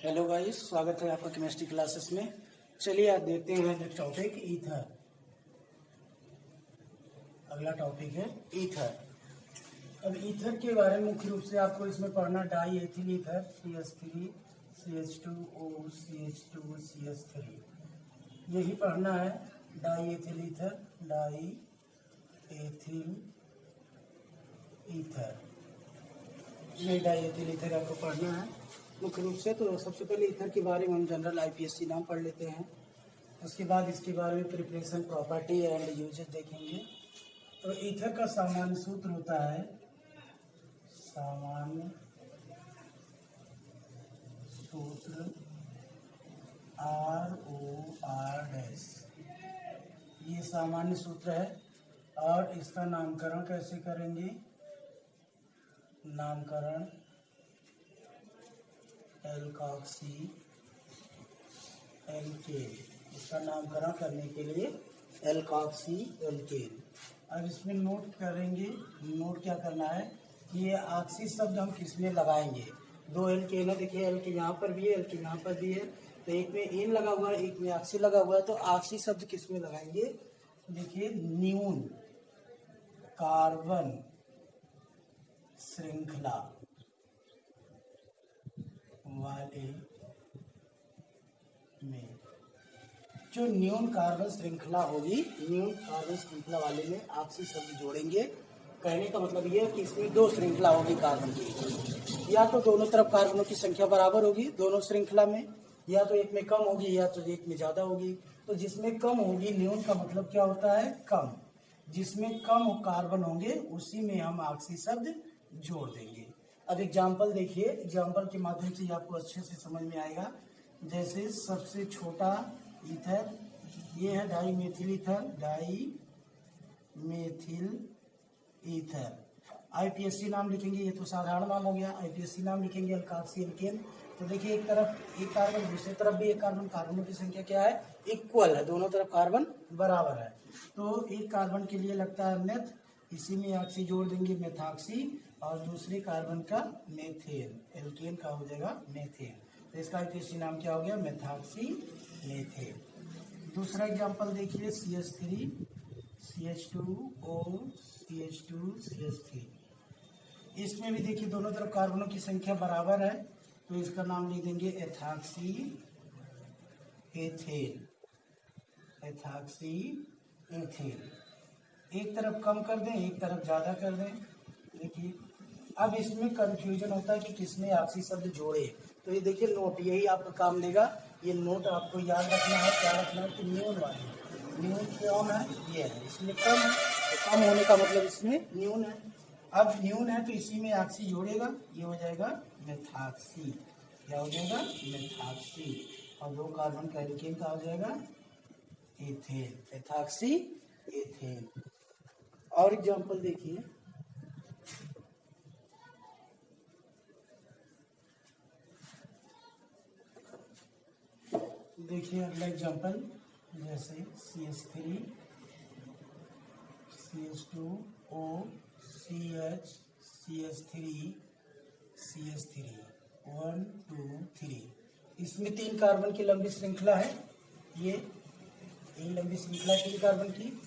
Hello guys, स्वागत है आपका केमिस्ट्री क्लासेस में। चलिए आज देखते हैं नेक्स्ट टॉपिक ईथर। अगला टॉपिक है ईथर। अब ईथर के बारे में मुख्य रूप से आपको इसमें पढ़ना die ethyl ether CH3 CH2O CH2 CH3 यही पढ़ना है। Die ethyl ether, die ethyl ether, ये डाई एथिल ईथर आपको पढ़ना है मुख्य रूप से। तो सबसे पहले ईथर के बारे में हम जनरल IPSC नाम पढ़ लेते हैं। उसके बाद इसके बारे में प्रिपरेशन, प्रॉपर्टी एंड यूजेस देखेंगे। तो ईथर का सामान्य सूत्र होता है सामान्य सूत्र ROR', ये सामान्य सूत्र है। और इसका नामकरण कैसे करेंगे? नामकरण एल्कॉक्सी एल्केन, इसका नामकरण करने के लिए एल्कॉक्सी एल्केन। अब इसमें नोट करेंगे, नोट क्या करना है कि ये ऑक्सी शब्द हम किस में लगाएंगे। दो एल्केन है, देखिए एल के यहाँ पर भी है, एल के यहाँ पर भी है। तो एक में इन लगा हुआ है, एक में ऑक्सी लगा हुआ है। तो ऑक्सी शब्द किस में लगाएंगे? देखिए न्यून कार्बन श्रृंखला वाले में, जो न्यून कार्बन श्रृंखला होगी, न्यून कार्बन श्रृंखला वाले में ऑक्सी शब्द जोड़ेंगे। कहने का मतलब यह है कि इसमें दो श्रृंखला होगी कार्बन की, या तो दोनों तरफ कार्बनों की संख्या बराबर होगी दोनों श्रृंखला में, या तो एक में कम होगी या तो एक में ज्यादा होगी। तो जिसमें कम होगी, न्यून का मतलब क्या होता है? कम। जिसमें कम कार्बन होंगे उसी में हम ऑक्सी शब्द जोड़ देंगे। अब एग्जाम्पल देखिए, एग्जाम्पल के माध्यम से आपको अच्छे से समझ में आएगा। जैसे सबसे छोटा ईथर, ये है dimethyl ether, dimethyl ether. IPSC नाम लिखेंगे, ये तो साधारण नाम हो गया। IPSC नाम लिखेंगे एल्कॉक्सी एल्केन। तो देखिए एक तरफ एक कार्बन, दूसरी तरफ भी एक कार्बन, कार्बनों की संख्या क्या है? इक्वल है, दोनों तरफ कार्बन बराबर है। तो एक कार्बन के लिए लगता है मेथ, इसी में ऑक्सी जोड़ देंगे मेथॉक्सी, और दूसरे कार्बन का मेथेन, एल्केन का हो जाएगा मेथेन। तो इसका IPSC नाम क्या हो गया? Methoxy methane. दूसरा एग्जांपल देखिए CH3 CH2O CH2 CH3। इसमें भी देखिए दोनों तरफ कार्बनों की संख्या बराबर है, तो इसका नाम लिख देंगे एथॉक्सी एथेन, एथॉक्सी एथेन। एक तरफ कम कर दें, एक तरफ ज्यादा कर दें। देखिए अब इसमें कंफ्यूजन होता है कि किसमें ऑक्सी शब्द जोड़े। तो ये देखिए नोट, यही आपका काम देगा। ये नोट आपको याद रखना है, क्या रखना है कि न्यून वाले, न्यून कौन है? ये है। इसमें कम है तो कम होने का मतलब इसमें न्यून है। अब न्यून है तो इसी में ऑक्सी जोड़ेगा, ये हो जाएगा मेथॉक्सी। क्या हो जाएगा? मेथॉक्सी। और दो कार्बन का एल्केन का हो जाएगा एथेन, एथॉक्सी एथेन। और एग्जांपल देखिए, देखिए अगला एग्जांपल, जैसे CH3 CH2O CH CH3 CH3 1 2 3। इसमें तीन कार्बन की लंबी श्रृंखला है, ये लंबी श्रृंखला तीन कार्बन की।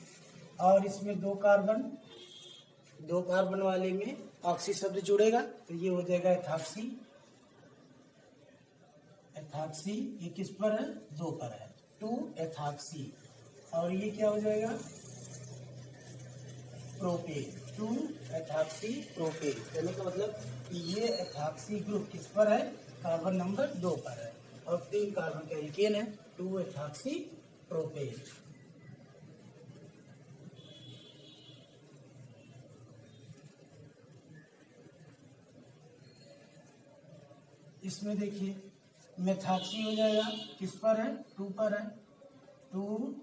और इसमें दो कार्बन वाले में ऑक्सी शब्द जुड़ेगा, तो ये हो जाएगा एथॉक्सी। एथॉक्सी ये किस पर है? दो पर है, 2 एथॉक्सी। और ये क्या हो जाएगा? Propane, 2 ethoxy propane. कहने का मतलब कि ये एथॉक्सी ग्रुप किस पर है? कार्बन नंबर 2 पर है, और तीन कार्बन का एल्केन है, 2 एथॉक्सी प्रोपेन। इसमें देखिए मेथॉक्सी हो जाएगा, किस पर है? 2 पर है, 2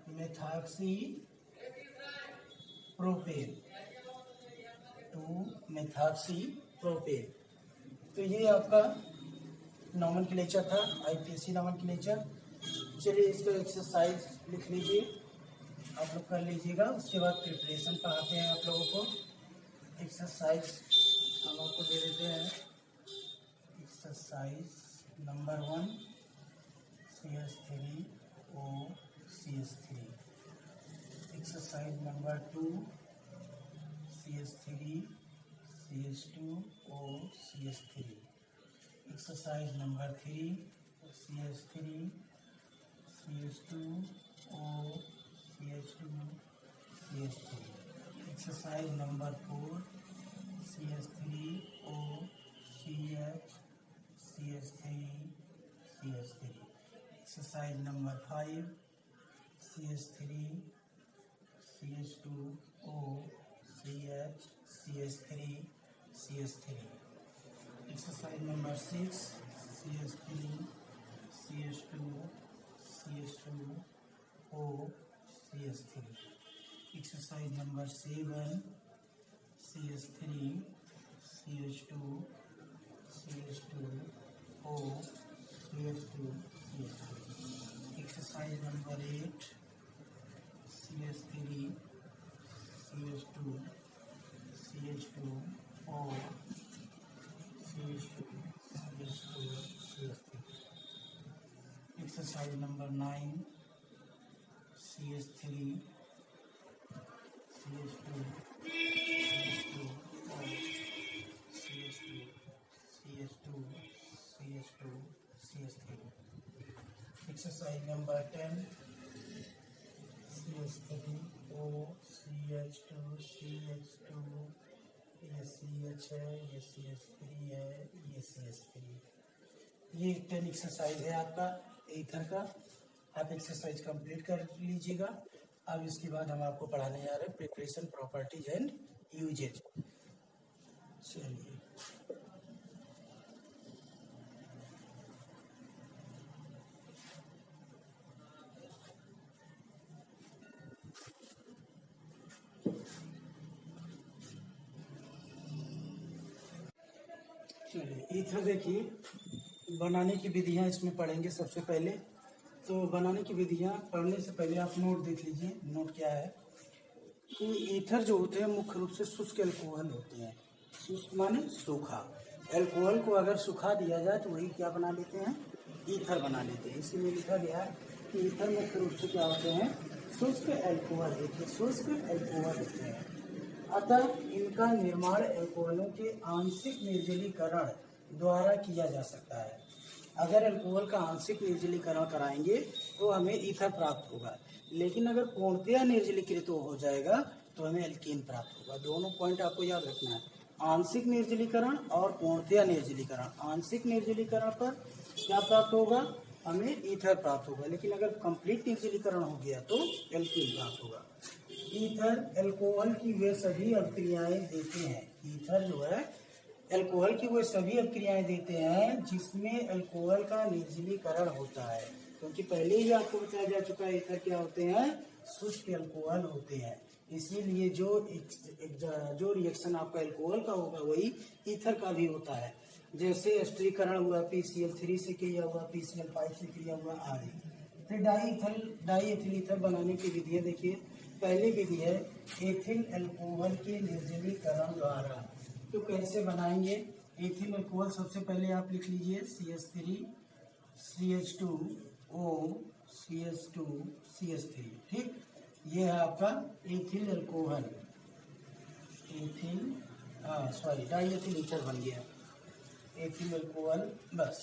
मेथॉक्सी प्रोपेन, 2 मेथॉक्सी प्रोपेन। तो ये आपका नॉमेनक्लेचर था, IPSC नॉमेनक्लेचर। चलिए इसको एक्सरसाइज लिख लीजिए, आप लोग कर लीजिएगा। उसके बाद प्रिपरेशन पढ़ाते हैं आप लोगों को। एक्सरसाइज हम आपको दे देते हैं, exercise exercise number 1 CH3O CH3, exercise number 2 CH3 CH2O CH3, exercise number 3 CH3 CH2O CH2 CH3, exercise number 4 CH3O CH CH3 CH3, exercise number 5 CH3 CH2O CH CH3 CH3, exercise number 6 CH3 CH2 CH2O CH3, exercise number 7 CH3 CH2 CH2O CH2 CH3, exercise number 8 CH3 CH2 CH2O CH2 CH2 CH3, exercise number 9 CH3 CH2 CH2O CH2 CH2 CH2 CH3, exercise number 10 CH3O CH2 CH2, ये CH है, ये CH3 है, ये CH3। ये 10 exercise है आपका ether का। आप एक्सरसाइज कंप्लीट कर लीजिएगा। अब इसके बाद हम आपको पढ़ाने जा रहे हैं प्रिपरेशन प्रॉपर्टीज एंड यूजेज। चलिए ईथर देखिए बनाने की विधियां इसमें पढ़ेंगे। सबसे पहले तो बनाने की विधियां पढ़ने से पहले आप नोट देख लीजिए। नोट क्या है कि ईथर जो होते हैं मुख्य रूप से शुष्क एल्कोहल होते हैं। शुष्क माने सूखा। एल्कोहल को अगर सुखा दिया जाए तो वही क्या बना लेते हैं, ईथर बना लेते हैं। इसीलिए लिखा गया है कि ईथर मुख्य रूप से क्या होते हैं, शुष्क एल्कोहल होते हैं। शुष्क एल्कोहल होते हैं। अतः इनका निर्माण एल्कोहलों के आंशिक निर्जलीकरण द्वारा किया जा सकता है। अगर एल्कोहल का आंशिक निर्जलीकरण कराएंगे तो हमें ईथर प्राप्त होगा, लेकिन अगर पूर्णतया निर्जलीकृत हो जाएगा तो हमें एल्कीन प्राप्त होगा। दोनों पॉइंट आपको याद रखना है, आंशिक निर्जलीकरण और पूर्णतया निर्जलीकरण। आंशिक निर्जलीकरण पर क्या प्राप्त होगा, हमें ईथर प्राप्त होगा, लेकिन अगर कंप्लीट निर्जलीकरण हो गया तो एल्कीन प्राप्त होगा। ईथर एल्कोहल की वे सभी अभिक्रियाएं देते हैं। ईथर जो है एल्कोहल की वो सभी अभिक्रियाएं देते हैं जिसमें एल्कोहल का निर्जलीकरण होता है, क्योंकि पहले ही आपको बताया जा चुका है ईथर क्या होते हैं, शुष्क एल्कोहल होते हैं। इसीलिए जो रिएक्शन आपका एल्कोहल का होगा वही ईथर का भी होता है। जैसे एस्टरीकरण हुआ PCl3 से किया हुआ, PCl5 से किया हुआ आदि। फिर डाईएथिल ईथर बनाने की विधियां देखिए। पहली विधि है एथिल एल्कोहल के निर्जलीकरण द्वारा। तो कैसे बनाएंगे एथिल एल्कोहल, सबसे पहले आप लिख लीजिए CH3 CH2O CH2 CH3। ठीक, ये है आपका एथिल एल्कोहल। डाईएथिल ईथर बन गया एथिल एल्कोहल। बस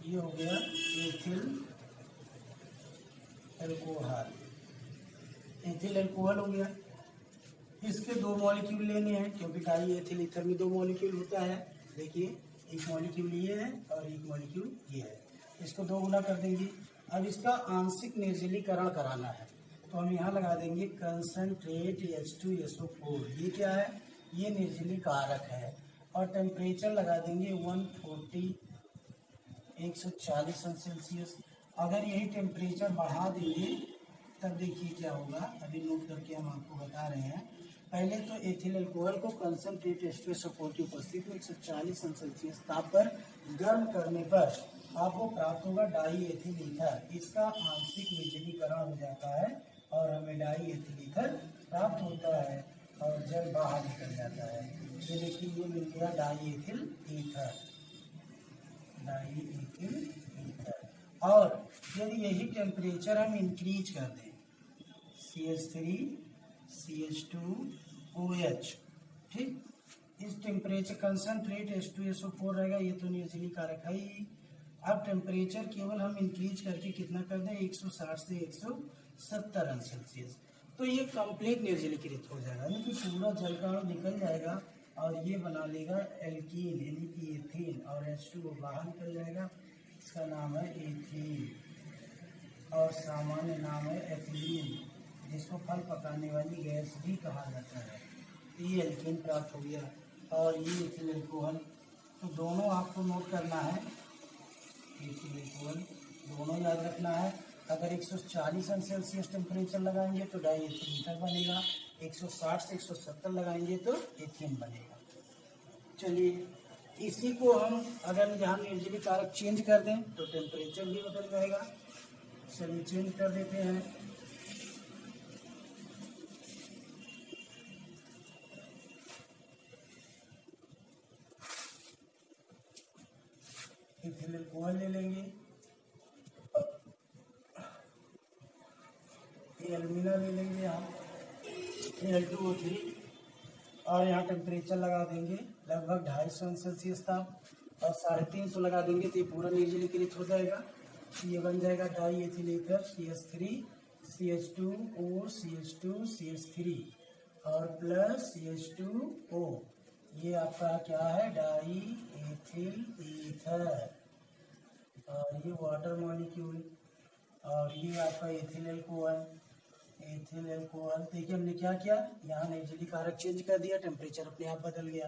ये हो गया एथिल एल्कोहल। एथिल एल्कोहल हो गया। इसके 2 मॉलिक्यूल लेने हैं, क्योंकि डाईएथिल ईथर में 2 मॉलिक्यूल होता है। देखिए एक मॉलिक्यूल ये है और एक मॉलिक्यूल ये है, इसको 2 गुना कर देंगे। अब इसका आंशिक निर्जलीकरण कराना है तो हम यहाँ लगा देंगे कंसंट्रेट H2SO4। ये क्या है, ये निर्जली कारक है। और टेम्परेचर लगा देंगे 140 अगर यही टेम्परेचर बढ़ा देंगे तब देखिए क्या होगा। अभी नोट करके हम आपको बता रहे हैं। पहले तो एथिल अल्कोहल को कंसंट्रेट H2SO4 की उपस्थिति में 140 सेल्सियस ताप पर गर्म करने पर आपको प्राप्त होगा डाई एथिल ईथर। इसका आंशिक निर्जलीकरण हो जाता है और हमें डाई एथिल ईथर प्राप्त होता है और जल बाहर निकल जाता है। ये देखिए ये मिल गया डाई एथिल ईथर। और यदि यही टेम्परेचर हम इंक्रीज कर दें, CH3 CH2OH, ठीक, इस टेम्परेचर कंसनट्रेट H2SO4 रहेगा, ये तो निर्जली कारक है ही। अब टेम्परेचर केवल हम इंक्रीज करके कितना कर दें, 160 से 170 अंश सेल्सियस, तो ये कंप्लीट निर्जलीकृत हो जाएगा, यानी कि पूरा जल का अणु निकल जाएगा और ये बना लेगा एल्कीन यानी कि एथीन, और H2O बाहर निकल जाएगा, इसका नाम है एथीन, और सामान्य नाम है एथिलीन, जिसको फल पकाने वाली गैस भी कहा जाता है। ये एल्कीन प्राप्त हो गया और ये एथिल अल्कोहल। तो दोनों आपको नोट करना है, एथिल अल्कोहल दोनों याद रखना है। अगर 140 अंश सेल्सियस टेम्परेचर लगाएंगे तो डाई एथिल ईथर बनेगा, 160 से 170 लगाएंगे तो एथीन बनेगा। चलिए, इसी को हम अगर यहाँ निर्जली कारक चेंज कर दें तो टेम्परेचर भी बदल जाएगा। चलिए चेंज कर देते हैं। इथिल अल्कोहल ले लेंगे, एल्यूमिना ले लेंगे यहाँ, Al2O3, और यहाँ टेम्परेचर लगा देंगे लगभग 250 अंश सेल्सियस ताप, और 350 लगा देंगे तो ये पूरा निर्जलीकृत हो जाएगा। ये बन जाएगा die ethyl ether CH3 CH2O CH2 CH3 और प्लस CH2O, ये आपका क्या है, डाई एथिल ईथर, और ये वाटर मॉलिक्यूल, और ये आपका एथिल अल्कोहल। एथिल अल्कोहल देखिए हमने क्या किया, यहाँ निर्जली कारक चेंज कर दिया, टेम्परेचर अपने आप बदल गया।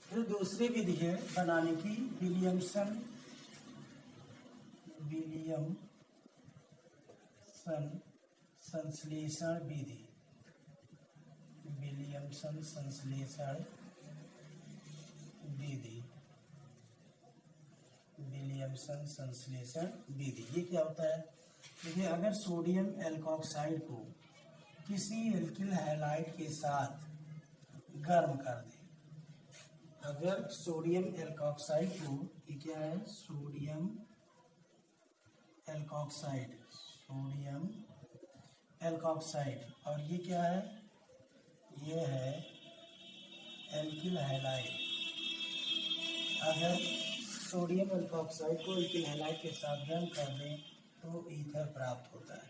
फिर दूसरी विधि है बनाने की, विलियमसन संश्लेषण विधि, विलियमसन संश्लेषण विधि, विलियमसन संश्लेषण विधि। ये क्या होता है, देखिए अगर सोडियम एल्कोक्साइड को किसी एल्किल हैलाइड के साथ गर्म कर दें, अगर सोडियम एल्कोक्साइड को, ये क्या है, सोडियम एल्कोक्साइड, सोडियम एल्कोक्साइड, और ये क्या है, ये है एल्किल हैलाइड। अगर सोडियम एल्कोक्साइड को एल्किल हैलाइड के साथ गर्म कर दें तो ईथर प्राप्त होता है,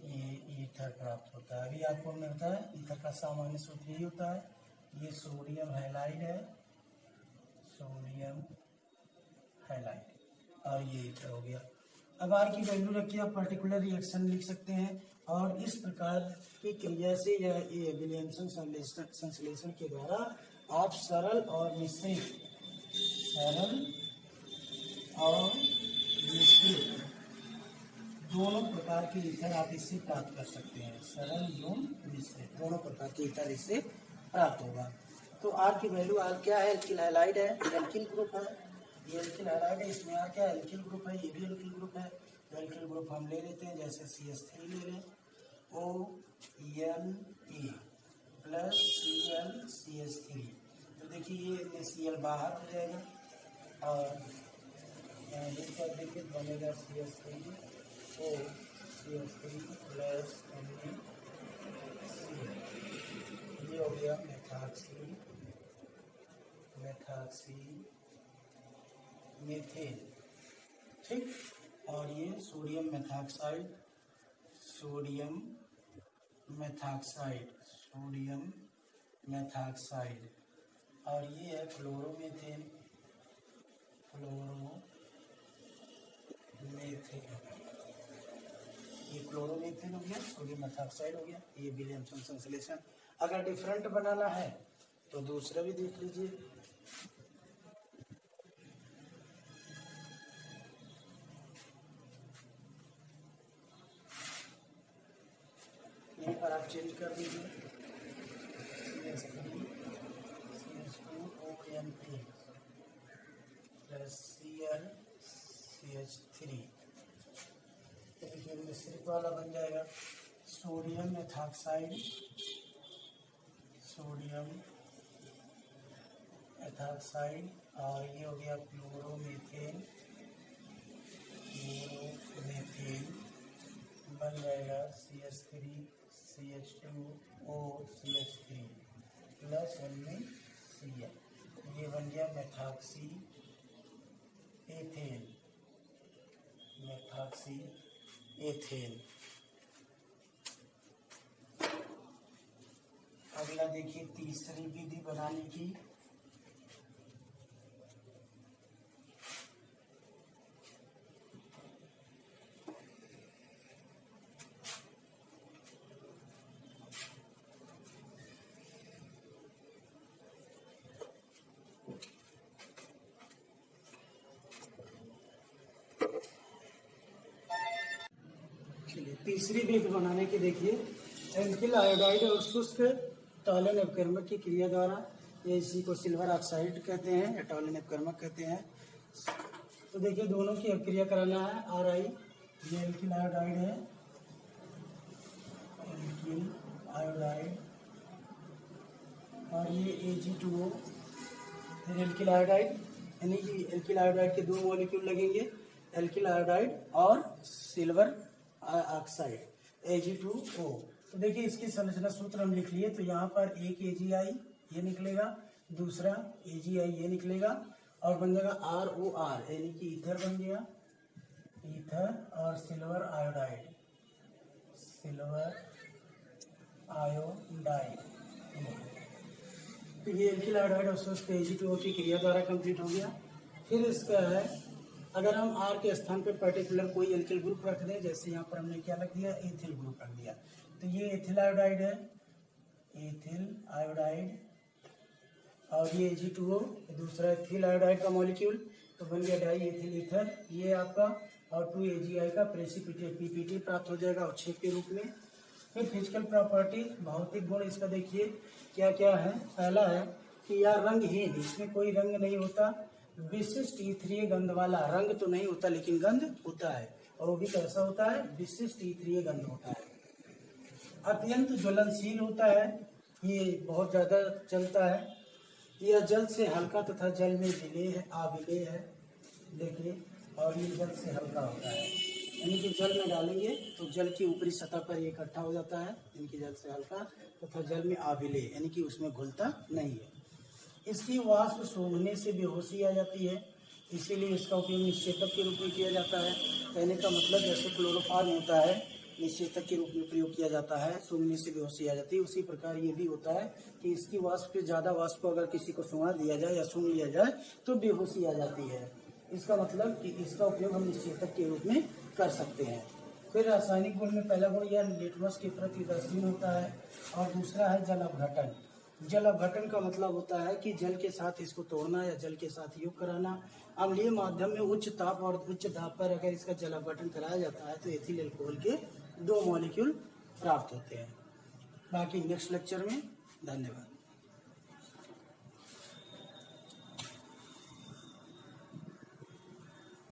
ये ईथर प्राप्त होता है। अभी आपको मिलता है ईथर का सामान्य सूत्र यही होता है, ये सोडियम हैलाइड है, सोडियम हैलाइड, और ये ईथर हो गया। अब आर की वैल्यू रखिए, आप पर्टिकुलर रिएक्शन लिख सकते हैं, और इस प्रकार की क्रिया से या ये विलियमसन संश्लेषण के द्वारा आप सरल और मिश्रित, सरल और मिश्रित दोनों प्रकार के ईथर आप इससे प्राप्त कर सकते हैं, सरल एवं मिश्रित दोनों प्रकार के ईथर इससे प्राप्त होगा। तो आर की वैल्यू, आर क्या है, एल्किल हैलाइड है, एल्किल ग्रुप है, ये एल्किल हैलाइड है, इसमें आर क्या है, एल्किल ग्रुप है, ये भी एल्किल ग्रुप है। तो एल्किल ग्रुप हम ले लेते हैं, जैसे CH3 ले लें, ONe प्लस Cl CH3, तो देखिए ये Cl बाहर हो जाएगा, और कर देंगे बनेगा CH3 CH3 प्लस Na, ये हो गया मेथॉक्सी मीथेन, ठीक, और ये सोडियम मेथॉक्साइड, सोडियम मेथॉक्साइड, और ये है क्लोरोमीथेन, ये क्लोरोमीथेन हो गया, सोडियम मेथॉक्साइड हो गया, ये विलियमसन संश्लेषण। अगर डिफरेंट बनाना है तो दूसरा भी देख लीजिए, यहीं पर आप चेंज कर दीजिए, CH2ONP प्लस Cl CH3, देखिए मिश्रित वाला बन जाएगा, सोडियम मेथॉक्साइड मेथॉक्साइड, और ये हो गया क्लोरोमीथेन, बन जाएगा CH3 CH2O CH3 प्लस उनमें Cl, ये बन गया मेथॉक्सी एथेन, मेथॉक्सी एथेन। अगला देखिए तीसरी विधि बनाने की। चलिए तीसरी विधि बनाने की देखिए, एल्किल आयोडाइड और शुष्क टॉलन अपकर्मक की क्रिया द्वारा, ये इसी को सिल्वर ऑक्साइड कहते हैं या टॉलन अपकर्मक कहते हैं। तो देखिए दोनों की अपक्रिया कराना है। RI, ये एल्किल आयोडाइड है, एल्किल आयोडाइड, और ये Ag2O, फिर एल्किल आयोडाइड, यानी कि एल्किल आयोडाइड के 2 मॉलिक्यूल लगेंगे, एल्किल आयोडाइड और सिल्वर ऑक्साइड Ag2O। तो देखिए इसकी संरचना सूत्र हम लिख लिए। तो यहाँ पर एक AgI ये निकलेगा, दूसरा AgI ये निकलेगा, और बन जाएगा ROR, यानी कि ईथर बन गया, ईथर और सिल्वर आयोडाइड, सिल्वर आयोडाइड। तो ये एल्किल आयोडाइड और शुष्क Ag2O की क्रिया द्वारा कंप्लीट हो गया। फिर इसका है, अगर हम R के स्थान पे पर्टिकुलर कोई एल्किल ग्रुप रख दें, जैसे यहाँ पर हमने क्या रख दिया, एथिल ग्रुप रख दिया, तो ये एथिल आयोडाइड है, एथिल आयोडाइड, और ये Ag2O दूसरा एथिल आयोडाइड का मॉलिक्यूल, तो बन गया डाई एथिल ईथर, ये आपका, और 2 AgI का प्रेसिपिटेट PPT प्राप्त हो जाएगा अवक्षेप के रूप में। फिर फिजिकल प्रॉपर्टी, भौतिक गुण इसका देखिए क्या क्या है। पहला है कि यह रंगहीन, इसमें कोई रंग नहीं होता, विशिष्ट ईथरीय गंध वाला, रंग तो नहीं होता लेकिन गंध होता है, और वो भी कैसा होता है, विशिष्ट ईथरीय गंध होता है। अत्यंत ज्वलनशील होता है, ये बहुत ज्यादा चलता है, यह जल से हल्का तथा जल में विलेय है, अविलेय है, देखिए, और ये जल से हल्का होता है, यानी कि जल में डालेंगे तो जल की ऊपरी सतह पर ये इकट्ठा हो जाता है, यानी कि जल से हल्का, तथा जल में अविलेय, यानी कि उसमें घुलता नहीं है। इसकी वाष्प सूंघने से बेहोशी आ जाती है, इसीलिए इसका उपयोग निश्चेतक के रूप में किया जाता है। कहने का मतलब जैसे क्लोरोफॉर्म होता है, निश्चेतक के रूप में प्रयोग किया जाता है, सूंघने से बेहोशी आ जाती है, उसी प्रकार ये भी होता है कि इसकी वाष्प पे ज्यादा वाष्प को अगर किसी को सूंघा दिया जाए या सूंघ लिया जाए तो बेहोशी आ जाती है। इसका मतलब कि इसका उपयोग हम निश्चेतक के रूप में कर सकते हैं। फिर रासायनिक गुण में पहला गुण यह लिटमस के प्रति उदासीन होता है, और दूसरा है जल अपघटन। जल अपघटन का मतलब होता है कि जल के साथ इसको तोड़ना या जल के साथ योग कराना। अम्लीय माध्यम में उच्च ताप और उच्च दाब पर अगर इसका जल अपघटन कराया जाता है तो एथिल अल्कोहल के 2 मॉलिक्यूल प्राप्त होते हैं। बाकी नेक्स्ट लेक्चर में। धन्यवाद।